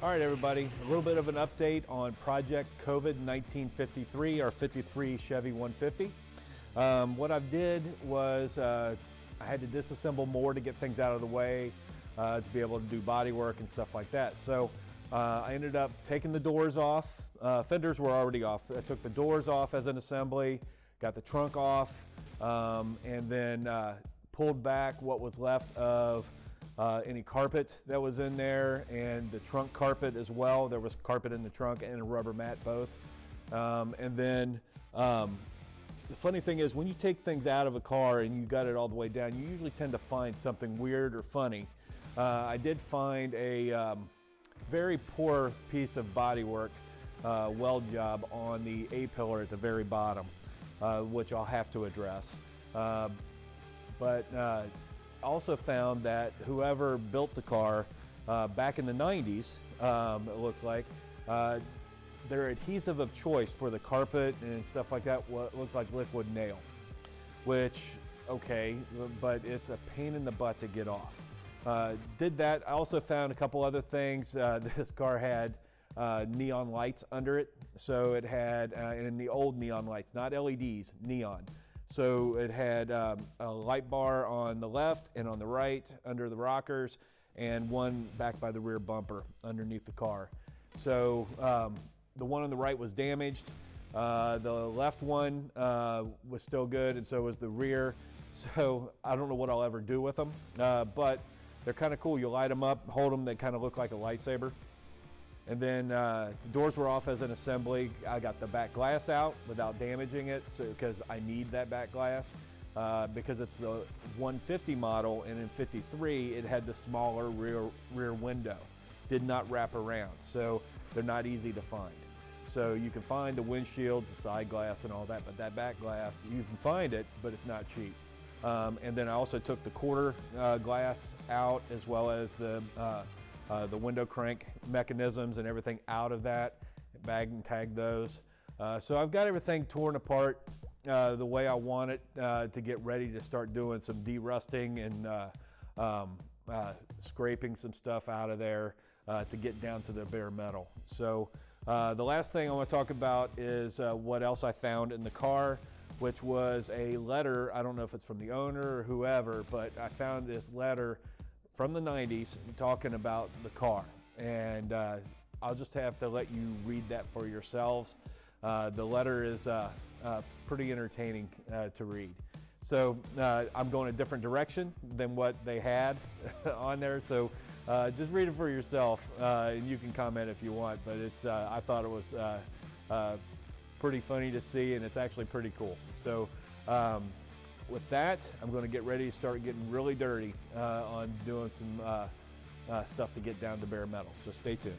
All right, everybody, a little bit of an update on Project COVID 1953, our 53 Chevy 150. What I did was I had to disassemble more to get things out of the way to be able to do body work and stuff like that. So I ended up taking the doors off. Fenders were already off. I took the doors off as an assembly, got the trunk off, and then pulled back what was left of any carpet that was in there, and the trunk carpet as well. There was carpet in the trunk and a rubber mat both. And then the funny thing is, when you take things out of a car and you got it all the way down, you usually tend to find something weird or funny. I did find a very poor piece of bodywork weld job on the A-pillar at the very bottom, which I'll have to address. But also found that whoever built the car back in the 90s, it looks like, their adhesive of choice for the carpet and stuff like that looked like liquid nail, which, okay, but it's a pain in the butt to get off. Did that. I also found a couple other things. This car had neon lights under it, so it had, in the old neon lights, not LEDs, neon. So it had a light bar on the left and on the right under the rockers, and one back by the rear bumper underneath the car. So the one on the right was damaged. The left one was still good, and so was the rear. So I don't know what I'll ever do with them, but they're kind of cool. You light them up, hold them, they kind of look like a lightsaber. And then the doors were off as an assembly. I got the back glass out without damaging it, because I need that back glass because it's the 150 model, and in 53 it had the smaller rear window. Did not wrap around, so they're not easy to find. So you can find the windshields, the side glass and all that, but that back glass, you can find it, but it's not cheap. And then I also took the quarter glass out, as well as the window crank mechanisms and everything out of that, bagged and tagged those. So I've got everything torn apart the way I want it to get ready to start doing some de-rusting and scraping some stuff out of there to get down to the bare metal. So the last thing I want to talk about is what else I found in the car, which was a letter. I don't know if it's from the owner or whoever, but I found this letter from the 90s talking about the car, and I'll just have to let you read that for yourselves. The letter is pretty entertaining to read. So I'm going a different direction than what they had on there, so just read it for yourself, and you can comment if you want, but it's I thought it was pretty funny to see, and it's actually pretty cool. So with that, I'm going to get ready to start getting really dirty on doing some stuff to get down to bare metal. So stay tuned.